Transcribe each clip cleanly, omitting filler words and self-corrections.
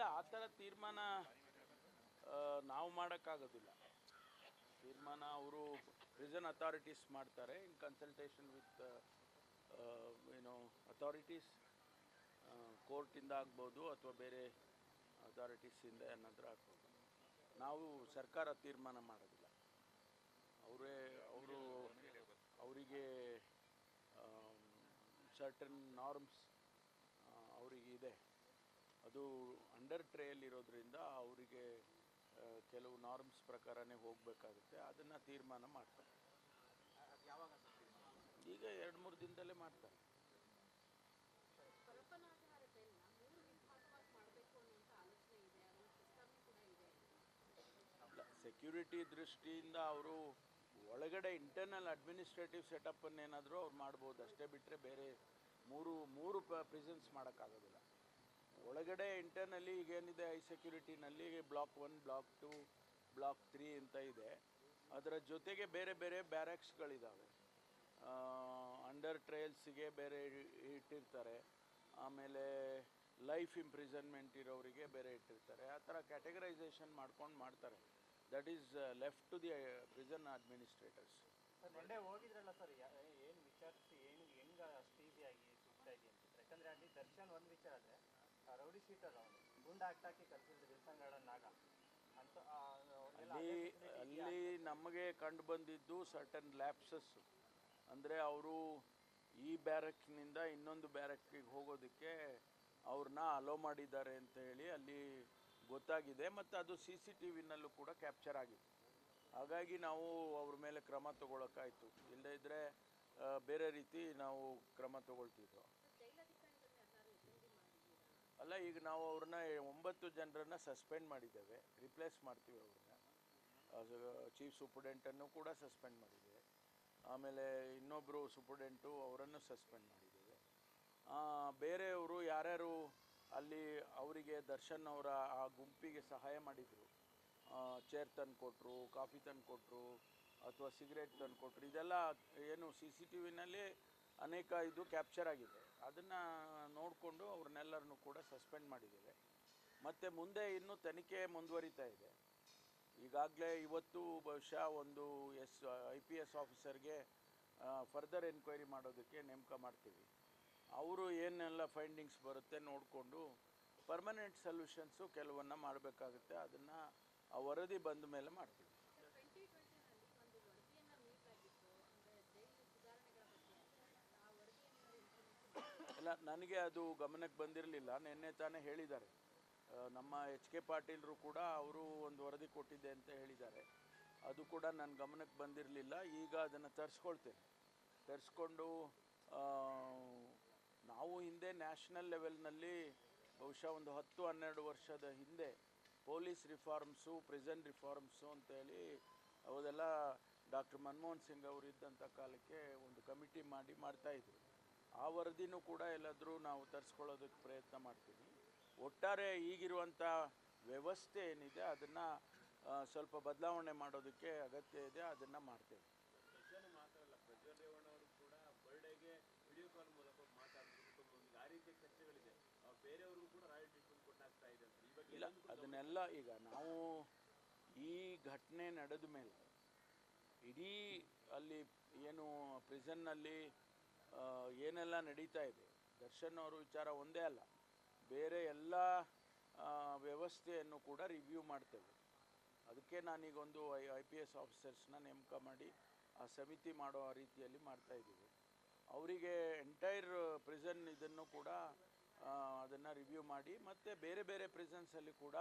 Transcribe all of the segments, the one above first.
ಇಲ್ಲ ಆ ಥರ ತೀರ್ಮಾನ ನಾವು ಮಾಡೋಕ್ಕಾಗೋದಿಲ್ಲ. ತೀರ್ಮಾನ ಅವರು ಪ್ರಿಸನ್ ಅಥಾರಿಟೀಸ್ ಮಾಡ್ತಾರೆ ಇನ್ ಕನ್ಸಲ್ಟೇಷನ್ ವಿತ್ ಏನೋ ಅಥಾರಿಟೀಸ್, ಕೋರ್ಟಿಂದ ಆಗ್ಬೋದು ಅಥವಾ ಬೇರೆ ಅಥಾರಿಟೀಸಿಂದ ಏನಾದರೂ ಆಗ್ಬೋದು. ನಾವು ಸರ್ಕಾರ ತೀರ್ಮಾನ ಮಾಡೋದಿಲ್ಲ. ಅವರಿಗೆ ಸರ್ಟನ್ ನಾರ್ಮ್ಸ್ ಅವರಿಗೆ ಇದೆ. ಅದು ಅಂಡರ್ ಟ್ರಯಲ್ ಇರೋದ್ರಿಂದ ಅವರಿಗೆ ಕೆಲವು ನಾರ್ಮ್ಸ್ ಪ್ರಕಾರನೇ ಹೋಗಬೇಕಾಗುತ್ತೆ. ಅದನ್ನು ತೀರ್ಮಾನ ಮಾಡ್ತಾರೆ. ಈಗ 2-3 ದಿನದಲ್ಲೇ ಮಾಡ್ತಾರೆ. ಸೆಕ್ಯೂರಿಟಿ ದೃಷ್ಟಿಯಿಂದ ಅವರು ಒಳಗಡೆ ಇಂಟರ್ನಲ್ ಅಡ್ಮಿನಿಸ್ಟ್ರೇಟಿವ್ ಸೆಟಪ್ಪನ್ನೇನಾದರೂ ಅವ್ರು ಮಾಡ್ಬೋದು ಅಷ್ಟೇ, ಬಿಟ್ಟರೆ ಬೇರೆ ಮೂರು ಪ್ರಿಸನ್ಸ್ ಮಾಡೋಕ್ಕಾಗೋದಿಲ್ಲ. ಒಳಗಡೆ ಇಂಟರ್ನಲ್ಲಿ ಈಗೇನಿದೆ ಹೈ ಸೆಕ್ಯೂರಿಟಿನಲ್ಲಿ ಬ್ಲಾಕ್ 1, ಬ್ಲಾಕ್ 2, ಬ್ಲಾಕ್ 3 ಅಂತ ಇದೆ. ಅದರ ಜೊತೆಗೆ ಬೇರೆ ಬೇರೆ ಬ್ಯಾರಕ್ಸ್ಗಳಿದ್ದಾವೆ. ಅಂಡರ್ ಟ್ರಯಲ್ಸಿಗೆ ಬೇರೆ ಇಟ್ಟಿರ್ತಾರೆ, ಆಮೇಲೆ ಲೈಫ್ ಇಂಪ್ರಿಸನ್ಮೆಂಟ್ ಇರೋರಿಗೆ ಬೇರೆ ಇಟ್ಟಿರ್ತಾರೆ. ಆ ಥರ ಕ್ಯಾಟಗರೈಸೇಷನ್ ಮಾಡ್ಕೊಂಡು ಮಾಡ್ತಾರೆ. That is left to the prison administrators. Monday ಹೋಗಿದ್ರಲ್ಲ ಸರ್, ಏನು ವಿಚಾರಿಸಿ ಹೆಂಗೆ ಅಷ್ಟು ಈಸಿಯಾಗಿ ಸಿಗ್ತಾ ಇದೆ ಅಂತ? ಯಾಕಂದರೆ ಅಲ್ಲಿ ದರ್ಶನ್ ಒಂದು ವಿಚಾರ ಆದರೆ ರೌಡಿ ಶೀಟರ್ ಅವನು ಗುಂಡು ಹಾಕಿ ಕಲಿಸಿದ್ರು ದಿಲ್ಸಂಗಡ ನಾಗ ಅಂತ. ಅಲ್ಲಿ ನಮಗೆ ಕಂಡು ಬಂದಿದ್ದು ಸರ್ಟನ್ ಲ್ಯಾಪ್ಸಸ್ಸು. ಅಂದರೆ ಅವರು ಈ ಬ್ಯಾರಕ್ನಿಂದ ಇನ್ನೊಂದು ಬ್ಯಾರಕ್ಕಿಗೆ ಹೋಗೋದಕ್ಕೆ ಅವ್ರನ್ನ ಅಲೋ ಮಾಡಿದ್ದಾರೆ ಅಂತ ಹೇಳಿ ಅಲ್ಲಿ ಗೊತ್ತಾಗಿದೆ. ಮತ್ತು ಅದು CCTVನಲ್ಲೂ ಕೂಡ ಕ್ಯಾಪ್ಚರ್ ಆಗಿದೆ. ಹಾಗಾಗಿ ನಾವು ಅವ್ರ ಮೇಲೆ ಕ್ರಮ ತಗೊಳ್ಳೋಕ್ಕಾಯಿತು. ಇಲ್ಲದೇ ಇದ್ದರೆ ಬೇರೆ ರೀತಿ ನಾವು ಕ್ರಮ ತಗೊಳ್ತಿದ್ದೆವು. ಅಲ್ಲ, ಈಗ ನಾವು ಅವ್ರನ್ನ 9 ಜನರನ್ನು ಸಸ್ಪೆಂಡ್ ಮಾಡಿದ್ದೇವೆ. ರಿಪ್ಲೇಸ್ ಮಾಡ್ತೀವಿ ಅವ್ರನ್ನ. ಚೀಫ್ ಸೂಪರ್ಡೆಂಟನ್ನು ಕೂಡ ಸಸ್ಪೆಂಡ್ ಮಾಡಿದ್ದೇವೆ. ಆಮೇಲೆ ಇನ್ನೊಬ್ಬರು ಸೂಪರ್ಡೆಂಟು ಅವರನ್ನು ಸಸ್ಪೆಂಡ್ ಮಾಡಿದ್ದೇವೆ. ಬೇರೆಯವರು ಯಾರ್ಯಾರು ಅಲ್ಲಿ ಅವರಿಗೆ ದರ್ಶನ್ ಅವರ ಆ ಗುಂಪಿಗೆ ಸಹಾಯ ಮಾಡಿದರು, ಚೇರ್ ತಂದು ಕೊಟ್ಟರು, ಕಾಫಿ ತಂದು ಕೊಟ್ಟರು ಅಥವಾ ಸಿಗರೇಟ್ ತಂದು ಕೊಟ್ಟರು, ಇದೆಲ್ಲ ಏನು CCTVನಲ್ಲಿ ಅನೇಕ ಇದು ಕ್ಯಾಪ್ಚರ್ ಆಗಿದೆ. ಅದನ್ನು ನೋಡಿಕೊಂಡು ಅವ್ರನ್ನೆಲ್ಲರನ್ನೂ ಕೂಡ ಸಸ್ಪೆಂಡ್ ಮಾಡಿದ್ದೇವೆ. ಮತ್ತು ಮುಂದೆ ಇನ್ನೂ ತನಿಖೆ ಮುಂದುವರಿತಾ ಇದೆ. ಈಗಾಗಲೇ ಇವತ್ತು ಬಹುಶಃ ಒಂದು IPS ಆಫೀಸರ್ಗೆ ಫರ್ದರ್ ಎನ್ಕ್ವೈರಿ ಮಾಡೋದಕ್ಕೆ ನೇಮಕ ಮಾಡ್ತೀವಿ. ಅವರು ಏನೆಲ್ಲ ಫೈಂಡಿಂಗ್ಸ್ ಬರುತ್ತೆ ನೋಡಿಕೊಂಡು ಪರ್ಮನೆಂಟ್ ಸೊಲ್ಯೂಷನ್ಸು ಕೆಲವನ್ನ ಮಾಡಬೇಕಾಗುತ್ತೆ. ಅದನ್ನು ಆ ವರದಿ ಬಂದ ಮೇಲೆ ಮಾಡ್ತೀವಿ. ಇಲ್ಲ, ನನಗೆ ಅದು ಗಮನಕ್ಕೆ ಬಂದಿರಲಿಲ್ಲ. ನಿನ್ನೆ ತಾನೇ ಹೇಳಿದ್ದಾರೆ ನಮ್ಮ HK ಪಾಟೀಲರು ಕೂಡ, ಅವರು ಒಂದು ವರದಿ ಕೊಟ್ಟಿದ್ದೆ ಅಂತ ಹೇಳಿದ್ದಾರೆ. ಅದು ಕೂಡ ನನ್ನ ಗಮನಕ್ಕೆ ಬಂದಿರಲಿಲ್ಲ. ಈಗ ಅದನ್ನು ತರಿಸ್ಕೊಂಡು ನಾವು ಹಿಂದೆ ನ್ಯಾಷನಲ್ ಲೆವೆಲ್ನಲ್ಲಿ ಬಹುಶಃ ಒಂದು 10-12 ವರ್ಷದ ಹಿಂದೆ ಪೊಲೀಸ್ ರಿಫಾರ್ಮ್ಸು, ಪ್ರಿಸನ್ ರಿಫಾರ್ಮ್ಸು ಅಂತೇಳಿ ಅವೆಲ್ಲ ಡಾಕ್ಟರ್ ಮನಮೋಹನ್ ಸಿಂಗ್ ಅವರು ಇದ್ದಂಥ ಕಾಲಕ್ಕೆ ಒಂದು ಕಮಿಟಿ ಮಾಡ್ತಾಯಿದ್ರು. ಆ ವರದಿನೂ ಕೂಡ ಎಲ್ಲಾದರೂ ನಾವು ತರಿಸ್ಕೊಳ್ಳೋದಕ್ಕೆ ಪ್ರಯತ್ನ ಮಾಡ್ತೀವಿ. ಒಟ್ಟಾರೆ ಈಗಿರುವಂಥ ವ್ಯವಸ್ಥೆ ಏನಿದೆ ಅದನ್ನು ಸ್ವಲ್ಪ ಬದಲಾವಣೆ ಮಾಡೋದಕ್ಕೆ ಅಗತ್ಯ ಇದೆ. ಅದನ್ನು ಮಾಡ್ತೇವೆ. ಕೂಡ ಬರ್ಡೇಗೆ ವಿಡಿಯೋ ಕಾಲ್ ಮೂಲಕ ಮಾತಾಡೋದು ಆ ರೀತಿಯ ಚರ್ಚೆಗಳಿದೆ. ಬೇರೆಯವ್ರಿಗೂ ಕೂಡ ರಾಯಲ್ ಟ್ರೀಟ್ಮೆಂಟ್ ಕೊಟ್ಟಾಗ್ತಾ ಇದೆ ಅಂತ. ಇಲ್ಲ, ಅದನ್ನೆಲ್ಲ ಈಗ ನಾವು ಈ ಘಟನೆ ನಡೆದ ಮೇಲೆ ಇಡೀ ಅಲ್ಲಿ ಏನು ಪ್ರಿಸನ್ನಲ್ಲಿ ಏನೆಲ್ಲ ನಡೀತಾ ಇದೆ, ದರ್ಶನ್ ಅವರು ವಿಚಾರ ಒಂದೇ ಅಲ್ಲ, ಬೇರೆ ಎಲ್ಲ ವ್ಯವಸ್ಥೆಯನ್ನು ಕೂಡ ರಿವ್ಯೂ ಮಾಡ್ತೇವೆ. ಅದಕ್ಕೆ ನಾನೀಗೊಂದು IPS ಆಫೀಸರ್ಸ್ನ ನೇಮಕ ಮಾಡಿ ಆ ಸಮಿತಿ ಮಾಡೋ ರೀತಿಯಲ್ಲಿ ಮಾಡ್ತಾಯಿದ್ದೀವಿ. ಅವರಿಗೆ ಎಂಟೈರ್ ಪ್ರಿಸನ್ ಇದನ್ನು ಕೂಡ ಅದನ್ನು ರಿವ್ಯೂ ಮಾಡಿ ಮತ್ತು ಬೇರೆ ಬೇರೆ ಪ್ರಿಸನ್ಸಲ್ಲಿ ಕೂಡ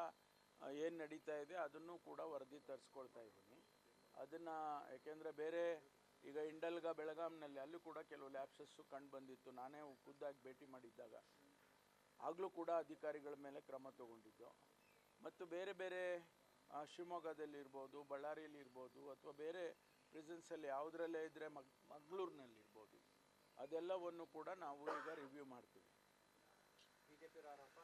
ಏನು ನಡೀತಾ ಇದೆ ಅದನ್ನು ಕೂಡ ವರದಿ ತರಿಸ್ಕೊಳ್ತಾ ಇದ್ದೀನಿ. ಅದನ್ನು ಯಾಕೆಂದರೆ ಬೇರೆ ಈಗ ಇಂಡಲ್ಗ ಬೆಳಗಾಂನಲ್ಲಿ ಅಲ್ಲೂ ಕೂಡ ಕೆಲವು ಲ್ಯಾಪ್ಸಸ್ಸು ಕಂಡು ಬಂದಿತ್ತು. ನಾನೇ ಖುದ್ದಾಗಿ ಭೇಟಿ ಮಾಡಿದ್ದಾಗ ಆಗಲೂ ಕೂಡ ಅಧಿಕಾರಿಗಳ ಮೇಲೆ ಕ್ರಮ ತಗೊಂಡಿದ್ದು. ಮತ್ತು ಬೇರೆ ಬೇರೆ ಶಿವಮೊಗ್ಗದಲ್ಲಿರ್ಬೋದು, ಬಳ್ಳಾರಿಯಲ್ಲಿರ್ಬೋದು ಅಥವಾ ಬೇರೆ ಪ್ರಿಸನ್ಸಲ್ಲಿ ಯಾವುದರಲ್ಲೇ ಇದ್ದರೆ ಮಂಗಳೂರಿನಲ್ಲಿರ್ಬೋದು, ಅದೆಲ್ಲವನ್ನು ಕೂಡ ನಾವು ಈಗ ರಿವ್ಯೂ ಮಾಡ್ತೀವಿ. ಬಿಜೆಪಿ ಆರೋಪ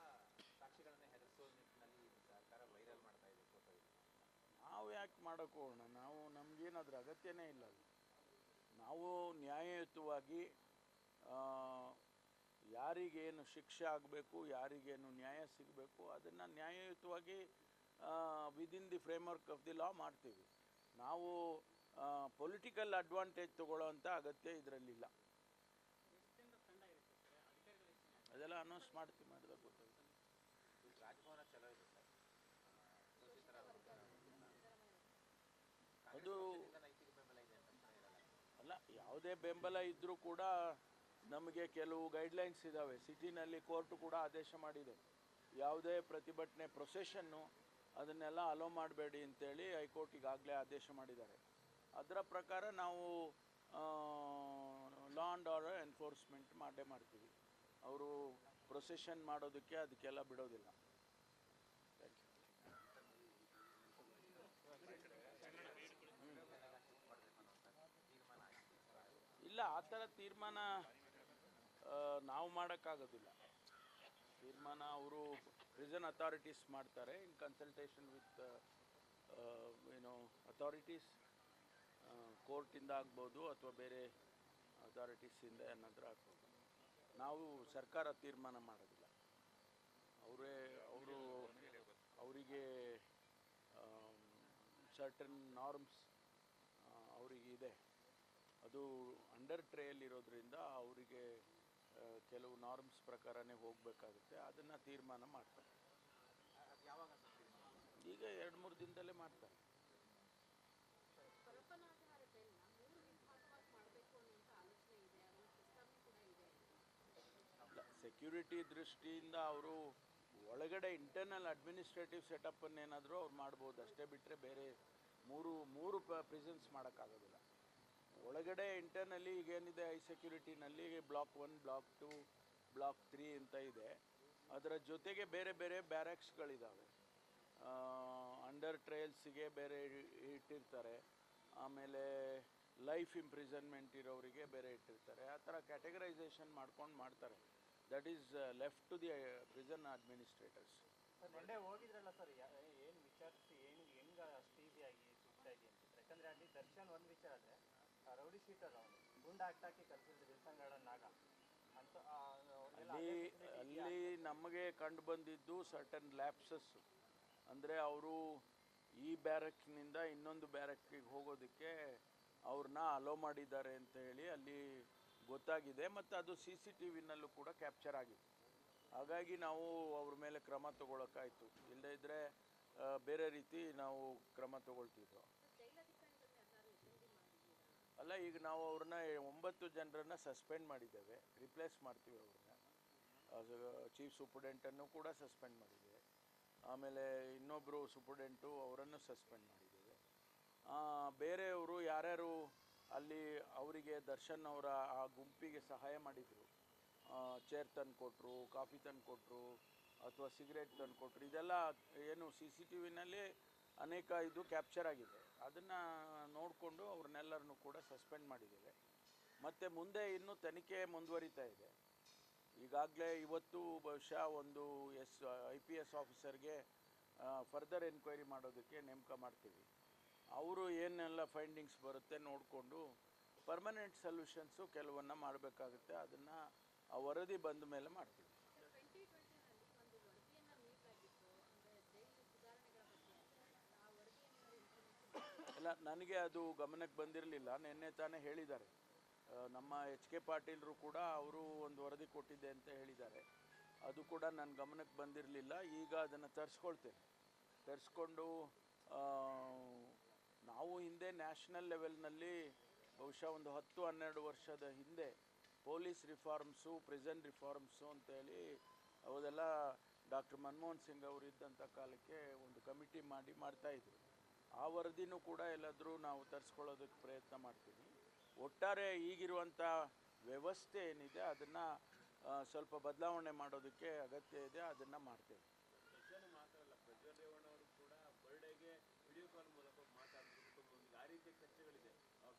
ಸಾಕ್ಷಿಗಳನ್ನು ಹೆದರಿಸುವ ನಿಟ್ಟಿನಲ್ಲಿ ಸರ್ಕಾರ ವೈರಲ್ ಮಾಡ್ತಾ ಇದೆ ಫೋಟೋ. ನಾವು ಯಾಕೆ ಮಾಡೋಕ್ಕೆ ಹೋಗೋಣ? ನಮಗೇನಾದ್ರ ಅಗತ್ಯನೇ ಇಲ್ಲ. ನಾವು ನ್ಯಾಯಯುತವಾಗಿ ಯಾರಿಗೇನು ಶಿಕ್ಷೆ ಆಗಬೇಕು, ಯಾರಿಗೇನು ನ್ಯಾಯ ಸಿಗಬೇಕು ಅದನ್ನು ನ್ಯಾಯಯುತವಾಗಿ within the framework of the law ಮಾಡ್ತೀವಿ. ನಾವು ಪೊಲಿಟಿಕಲ್ ಅಡ್ವಾಂಟೇಜ್ ತಗೊಳ್ಳೋವಂಥ ಅಗತ್ಯ ಇದರಲ್ಲಿಲ್ಲ. ಅದೆಲ್ಲ ಅನೌನ್ಸ್ ಮಾಡಿದಾಗ ಗೊತ್ತಾಗುತ್ತೆ. ರಾಜಭವನ ಚಲೋ ಇದೆ ಸರ್, ಅದು ನೈತಿಕ ಬೆಂಬಲ ಇದೆ ಅಂತ ಅಲ್ಲ, ಯಾವುದೇ ಬೆಂಬಲ ಇದ್ದರೂ ಕೂಡ ನಮಗೆ ಕೆಲವು ಗೈಡ್ಲೈನ್ಸ್ ಇದ್ದಾವೆ. ಸಿಟಿನಲ್ಲಿ ಕೋರ್ಟು ಕೂಡ ಆದೇಶ ಮಾಡಿದೆ, ಯಾವುದೇ ಪ್ರತಿಭಟನೆ ಪ್ರೊಸೆಷನ್ನು ಅದನ್ನೆಲ್ಲ ಅಲೋ ಮಾಡಬೇಡಿ ಅಂತೇಳಿ ಹೈಕೋರ್ಟ್ ಈಗಾಗಲೇ ಆದೇಶ ಮಾಡಿದ್ದಾರೆ. ಅದರ ಪ್ರಕಾರ ನಾವು ಲಾ ಆ್ಯಂಡ್ ಆರ್ಡರ್ ಎನ್ಫೋರ್ಸ್ಮೆಂಟ್ ಮಾಡೇ ಮಾಡ್ತೀವಿ. ಅವರು ಪ್ರೊಸೆಷನ್ ಮಾಡೋದಕ್ಕೆ ಅದಕ್ಕೆಲ್ಲ ಬಿಡೋದಿಲ್ಲ. ಇಲ್ಲ, ಆ ಥರ ತೀರ್ಮಾನ ನಾವು ಮಾಡೋಕ್ಕಾಗೋದಿಲ್ಲ. ತೀರ್ಮಾನ ಅವರು ಪ್ರಿಸನ್ ಅಥಾರಿಟೀಸ್ ಮಾಡ್ತಾರೆ ಇನ್ ಕನ್ಸಲ್ಟೇಷನ್ ವಿತ್ ಅಥಾರಿಟೀಸ್. ಕೋರ್ಟಿಂದ ಆಗ್ಬೋದು ಅಥವಾ ಬೇರೆ ಅಥಾರಿಟೀಸಿಂದ ಏನಾದರೂ ಆಗ್ಬೋದು. ನಾವು ಸರ್ಕಾರ ತೀರ್ಮಾನ ಮಾಡೋದಿಲ್ಲ. ಅವರಿಗೆ ಸರ್ಟನ್ ನಾರ್ಮ್ಸ್ ಅವರಿಗೆ ಇದೆ. ಅದು ಅಂಡರ್ ಟ್ರಯಲ್ ಇರೋದ್ರಿಂದ ಅವರಿಗೆ ಕೆಲವು ನಾರ್ಮ್ಸ್ ಪ್ರಕಾರನೇ ಹೋಗಬೇಕಾಗುತ್ತೆ. ಅದನ್ನು ತೀರ್ಮಾನ ಮಾಡ್ತಾರೆ. ಈಗ 2-3 ದಿನದಲ್ಲೇ ಮಾಡ್ತಾರೆ. ಸೆಕ್ಯೂರಿಟಿ ದೃಷ್ಟಿಯಿಂದ ಅವರು ಒಳಗಡೆ ಇಂಟರ್ನಲ್ ಅಡ್ಮಿನಿಸ್ಟ್ರೇಟಿವ್ ಸೆಟಪ್ಪನ್ನು ಏನಾದರೂ ಅವ್ರು ಮಾಡ್ಬೋದು, ಅಷ್ಟೇ ಬಿಟ್ಟರೆ ಬೇರೆ ಮೂರು ಪ್ರಿಸನ್ಸ್ ಮಾಡೋಕ್ಕಾಗೋದಿಲ್ಲ. ಒಳಗಡೆ ಇಂಟರ್ನಲ್ಲಿ ಈಗೇನಿದೆ ಹೈ ಸೆಕ್ಯೂರಿಟಿನಲ್ಲಿ ಬ್ಲಾಕ್ 1, ಬ್ಲಾಕ್ 2, ಬ್ಲಾಕ್ 3 ಅಂತ ಇದೆ. ಅದರ ಜೊತೆಗೆ ಬೇರೆ ಬೇರೆ ಬ್ಯಾರಕ್ಸ್ಗಳಿದ್ದಾವೆ. ಅಂಡರ್ ಟ್ರಯಲ್ಸಿಗೆ ಬೇರೆ ಇಟ್ಟಿರ್ತಾರೆ, ಆಮೇಲೆ ಲೈಫ್ ಇಂಪ್ರಿಸನ್ಮೆಂಟ್ ಇರೋರಿಗೆ ಬೇರೆ ಇಟ್ಟಿರ್ತಾರೆ. ಆ ಥರ ಕ್ಯಾಟಗರೈಸೇಷನ್ ಮಾಡ್ತಾರೆ. That is left to the prison administrators. Monday ಹೋಗಿದ್ರಲ್ಲ ಸರ್, ಏನು ವಿಚಾರಿಸಿ ಹೆಂಗೆ ಅಷ್ಟು ಈಸಿಯಾಗಿ ಸಿಗ್ತಾಯಿದೆ ಅಂತ. ಯಾಕಂದರೆ ಅಲ್ಲಿ ದರ್ಶನ್ ಒಂದು ವಿಚಾರ ಆದರೆ ರೌಡಿ ಶೀಟರ್ ಅವನು ಗುಂಡು ಹಾಕಿ ಕಲಿಸಿದ್ರು ದಿಲ್ಸಂಗಡ ನಾಗ ಅಂತ. ಅಲ್ಲಿ ನಮಗೆ ಕಂಡು ಬಂದಿದ್ದು ಸರ್ಟನ್ ಲ್ಯಾಪ್ಸಸ್ಸು. ಅಂದರೆ ಅವರು ಈ ಬ್ಯಾರಕ್ನಿಂದ ಇನ್ನೊಂದು ಬ್ಯಾರಕ್ಕಿಗೆ ಹೋಗೋದಕ್ಕೆ ಅವ್ರನ್ನ ಅಲೋ ಮಾಡಿದ್ದಾರೆ ಅಂತ ಹೇಳಿ ಅಲ್ಲಿ ಗೊತ್ತಾಗಿದೆ. ಮತ್ತು ಅದು CCTVನಲ್ಲೂ ಕೂಡ ಕ್ಯಾಪ್ಚರ್ ಆಗಿದೆ. ಹಾಗಾಗಿ ನಾವು ಅವ್ರ ಮೇಲೆ ಕ್ರಮ ತಗೊಳ್ಳೋಕ್ಕಾಯಿತು. ಇಲ್ಲದೇ ಇದ್ದರೆ ಬೇರೆ ರೀತಿ ನಾವು ಕ್ರಮ ತಗೊಳ್ತಿದ್ವು. ಅಲ್ಲ, ಈಗ ನಾವು ಅವ್ರನ್ನ 9 ಜನರನ್ನು ಸಸ್ಪೆಂಡ್ ಮಾಡಿದ್ದೇವೆ. ರಿಪ್ಲೇಸ್ ಮಾಡ್ತೀವಿ ಅವ್ರನ್ನ. ಚೀಫ್ ಸೂಪರ್ಡೆಂಟನ್ನು ಕೂಡ ಸಸ್ಪೆಂಡ್ ಮಾಡಿದ್ದೇವೆ. ಆಮೇಲೆ ಇನ್ನೊಬ್ಬರು ಸೂಪರ್ಡೆಂಟು ಅವರನ್ನು ಸಸ್ಪೆಂಡ್ ಮಾಡಿದ್ದೇವೆ. ಬೇರೆಯವರು ಯಾರ್ಯಾರು ಅಲ್ಲಿ ಅವರಿಗೆ ದರ್ಶನ್ ಅವರ ಆ ಗುಂಪಿಗೆ ಸಹಾಯ ಮಾಡಿದರು, ಚೇರ್ ತಂದು ಕೊಟ್ಟರು, ಕಾಫಿ ತಂದು ಕೊಟ್ಟರು ಅಥವಾ ಸಿಗರೇಟ್ ತಂದು ಕೊಟ್ಟರು, ಇದೆಲ್ಲ ಏನು CCTVನಲ್ಲಿ ಅನೇಕ ಇದು ಕ್ಯಾಪ್ಚರ್ ಆಗಿದೆ. ಅದನ್ನು ನೋಡಿಕೊಂಡು ಅವ್ರನ್ನೆಲ್ಲರನ್ನು ಕೂಡ ಸಸ್ಪೆಂಡ್ ಮಾಡಿದ್ದೇವೆ. ಮತ್ತು ಮುಂದೆ ಇನ್ನೂ ತನಿಖೆ ಮುಂದುವರಿತಾ ಇದೆ. ಈಗಾಗಲೇ ಇವತ್ತು ಬಹುಶಃ ಒಂದು IPS ಆಫೀಸರ್ಗೆ ಫರ್ದರ್ ಎನ್ಕ್ವೈರಿ ಮಾಡೋದಕ್ಕೆ ನೇಮಕ ಮಾಡ್ತೀವಿ. ಅವರು ಏನೆಲ್ಲ ಫೈಂಡಿಂಗ್ಸ್ ಬರುತ್ತೆ ನೋಡಿಕೊಂಡು ಪರ್ಮನೆಂಟ್ ಸೊಲ್ಯೂಷನ್ಸು ಕೆಲವನ್ನ ಮಾಡಬೇಕಾಗುತ್ತೆ. ಅದನ್ನು ಆ ವರದಿ ಬಂದ ಮೇಲೆ ಮಾಡ್ತೀವಿ. ಇಲ್ಲ, ನನಗೆ ಅದು ಗಮನಕ್ಕೆ ಬಂದಿರಲಿಲ್ಲ. ನಿನ್ನೆ ತಾನೇ ಹೇಳಿದ್ದಾರೆ ನಮ್ಮ HK ಪಾಟೀಲ್ರು ಕೂಡ, ಅವರು ಒಂದು ವರದಿ ಕೊಟ್ಟಿದ್ದೆ ಅಂತ ಹೇಳಿದ್ದಾರೆ. ಅದು ಕೂಡ ನನ್ನ ಗಮನಕ್ಕೆ ಬಂದಿರಲಿಲ್ಲ. ಈಗ ಅದನ್ನು ತರಿಸ್ಕೊಂಡು ನಾವು ಹಿಂದೆ ನ್ಯಾಷನಲ್ ಲೆವೆಲ್ನಲ್ಲಿ ಬಹುಶಃ ಒಂದು 10-12 ವರ್ಷದ ಹಿಂದೆ ಪೊಲೀಸ್ ರಿಫಾರ್ಮ್ಸು, ಪ್ರಿಸನ್ ರಿಫಾರ್ಮ್ಸು ಅಂತೇಳಿ ಅವೆಲ್ಲ ಡಾಕ್ಟರ್ ಮನಮೋಹನ್ ಸಿಂಗ್ ಅವರು ಇದ್ದಂಥ ಕಾಲಕ್ಕೆ ಒಂದು ಕಮಿಟಿ ಮಾಡ್ತಾಯಿದ್ರು. ಆ ವರದಿನೂ ಕೂಡ ಎಲ್ಲಾದರೂ ನಾವು ತರಿಸ್ಕೊಳ್ಳೋದಕ್ಕೆ ಪ್ರಯತ್ನ ಮಾಡ್ತೀವಿ. ಒಟ್ಟಾರೆ ಈಗಿರುವಂಥ ವ್ಯವಸ್ಥೆ ಏನಿದೆ ಅದನ್ನು ಸ್ವಲ್ಪ ಬದಲಾವಣೆ ಮಾಡೋದಕ್ಕೆ ಅಗತ್ಯ ಇದೆ. ಅದನ್ನು ಮಾಡ್ತೇವೆ. ಮಾತ್ರ ಅಲ್ಲ, ಪ್ರಜ್ವಲ್ ರೇವಣ್ಣ ಅವರು ಕೂಡ ಬರ್ಡೇಗೆ ವಿಡಿಯೋ ಕಾಲ್ ಮೂಲಕ ಮಾತಾಡಿದ್ರು ಕುಟುಂಬದೊಂದಿಗೆ. ಆ ರೀತಿಯ ಚರ್ಚೆಗಳಿದೆ.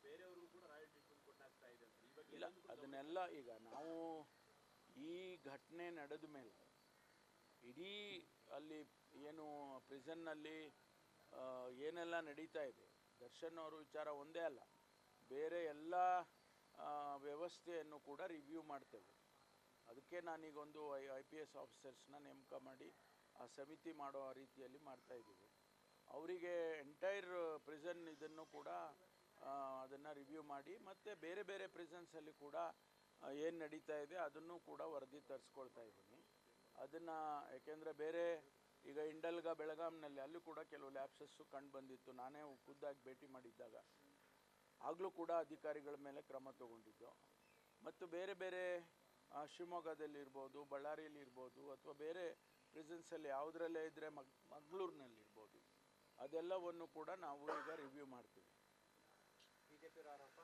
ಬೇರೆಯವ್ರಿಗೂ ಕೂಡ ರಾಯಲ್ ಟ್ರೀಟ್ಮೆಂಟ್ ಕೊಟ್ಟಾಗ್ತಾ ಇದೆ ಅಂತ. ಈ ಬಗ್ಗೆ ಇಲ್ಲ, ಅದನ್ನೆಲ್ಲ ಈಗ ನಾವು ಈ ಘಟನೆ ನಡೆದ ಮೇಲೆ ಇಡೀ ಅಲ್ಲಿ ಏನು ಪ್ರಿಸನ್ನಲ್ಲಿ ಏನೆಲ್ಲ ನಡೀತಾ ಇದೆ, ದರ್ಶನ್ ಅವರು ವಿಚಾರ ಒಂದೇ ಅಲ್ಲ, ಬೇರೆ ಎಲ್ಲ ವ್ಯವಸ್ಥೆಯನ್ನು ಕೂಡ ರಿವ್ಯೂ ಮಾಡ್ತೇವೆ. ಅದಕ್ಕೆ ನಾನೀಗೊಂದು IPS ಆಫೀಸರ್ಸ್ನ ನೇಮಕ ಮಾಡಿ ಆ ಸಮಿತಿ ಮಾಡೋ ರೀತಿಯಲ್ಲಿ ಮಾಡ್ತಾಯಿದ್ದೀವಿ. ಅವರಿಗೆ ಎಂಟೈರ್ ಪ್ರಿಸನ್ ಇದನ್ನು ಕೂಡ ಅದನ್ನು ರಿವ್ಯೂ ಮಾಡಿ ಮತ್ತು ಬೇರೆ ಬೇರೆ ಪ್ರಿಸನ್ಸಲ್ಲಿ ಕೂಡ ಏನು ನಡೀತಾ ಇದೆ ಅದನ್ನು ಕೂಡ ವರದಿ ತರಿಸ್ಕೊಳ್ತಾ ಇದ್ದೀನಿ. ಅದನ್ನು ಯಾಕೆಂದರೆ ಬೇರೆ ಈಗ ಇಂಡಲ್ಗ ಬೆಳಗಾಂನಲ್ಲಿ ಅಲ್ಲೂ ಕೂಡ ಕೆಲವು ಲ್ಯಾಪ್ಸಸ್ಸು ಕಂಡು ಬಂದಿತ್ತು. ನಾನೇ ಖುದ್ದಾಗಿ ಭೇಟಿ ಮಾಡಿದ್ದಾಗ ಆಗಲೂ ಕೂಡ ಅಧಿಕಾರಿಗಳ ಮೇಲೆ ಕ್ರಮ ತಗೊಂಡಿದ್ದು. ಮತ್ತು ಬೇರೆ ಬೇರೆ ಶಿವಮೊಗ್ಗದಲ್ಲಿರ್ಬೋದು, ಬಳ್ಳಾರಿಯಲ್ಲಿರ್ಬೋದು, ಅಥವಾ ಬೇರೆ ಪ್ರಿಸನ್ಸಲ್ಲಿ ಯಾವುದರಲ್ಲೇ ಇದ್ದರೆ ಮಂಗಳೂರಿನಲ್ಲಿರ್ಬೋದು, ಅದೆಲ್ಲವನ್ನು ಕೂಡ ನಾವು ಈಗ ರಿವ್ಯೂ ಮಾಡ್ತೀವಿ. ಬಿಜೆಪಿ ಆರೋಪ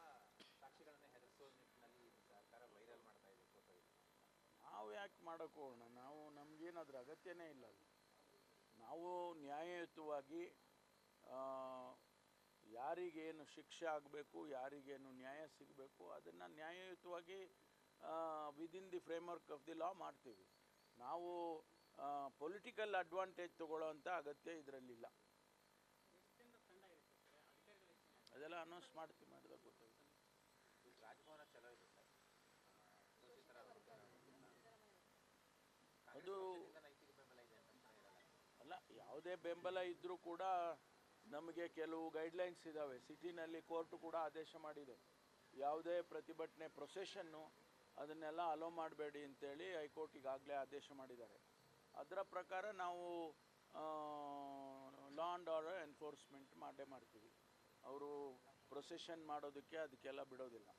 ಸಾಕ್ಷಿಗಳನ್ನ ಹೆದರಿಸೋ ನಿಟ್ಟಿನಲ್ಲಿ ಸರ್ಕಾರ ವೈರಲ್ ಮಾಡ್ತಾ ಇದೆ ಫೋಟೋ. ನಾವು ಯಾಕೆ ಮಾಡೋಕ್ಕೆ ಹೋಗೋಣ? ನಮಗೇನಾದ್ರೂ ಅಗತ್ಯನೇ ಇಲ್ಲ. ನಾವು ನ್ಯಾಯಯುತವಾಗಿ ಯಾರಿಗೇನು ಶಿಕ್ಷೆ ಆಗಬೇಕು, ಯಾರಿಗೇನು ನ್ಯಾಯ ಸಿಗಬೇಕು ಅದನ್ನು ನ್ಯಾಯಯುತವಾಗಿ within the framework of the law ಮಾಡ್ತೀವಿ. ನಾವು ಪೊಲಿಟಿಕಲ್ ಅಡ್ವಾಂಟೇಜ್ ತಗೊಳ್ಳೋವಂಥ ಅಗತ್ಯ ಇದರಲ್ಲಿಲ್ಲ. ಅದೆಲ್ಲ ಅನೌನ್ಸ್ ಮಾಡಿದಾಗ ಗೊತ್ತಾಗುತ್ತೆ. ರಾಜಭವನ ಚಲೋ ಇದೆ ಸರ್, ಅದು ನೈತಿಕ ಬೆಂಬಲ ಇದೆ ಅಂತ ಅಲ್ಲ, ಯಾವುದೇ ಬೆಂಬಲ ಇದ್ದರೂ ಕೂಡ ನಮಗೆ ಕೆಲವು ಗೈಡ್ಲೈನ್ಸ್ ಇದ್ದಾವೆ. ಸಿಟಿನಲ್ಲಿ ಕೋರ್ಟು ಕೂಡ ಆದೇಶ ಮಾಡಿದೆ, ಯಾವುದೇ ಪ್ರತಿಭಟನೆ ಪ್ರೊಸೆಷನ್ನು ಅದನ್ನೆಲ್ಲ ಅಲೋ ಮಾಡಬೇಡಿ ಅಂತೇಳಿ ಹೈಕೋರ್ಟ್ ಈಗಾಗಲೇ ಆದೇಶ ಮಾಡಿದ್ದಾರೆ. ಅದರ ಪ್ರಕಾರ ನಾವು ಲಾ ಆ್ಯಂಡ್ ಆರ್ಡರ್ ಎನ್ಫೋರ್ಸ್ಮೆಂಟ್ ಮಾಡೇ ಮಾಡ್ತೀವಿ. ಅವರು ಪ್ರೊಸೆಷನ್ ಮಾಡೋದಕ್ಕೆ ಅದಕ್ಕೆಲ್ಲ ಬಿಡೋದಿಲ್ಲ.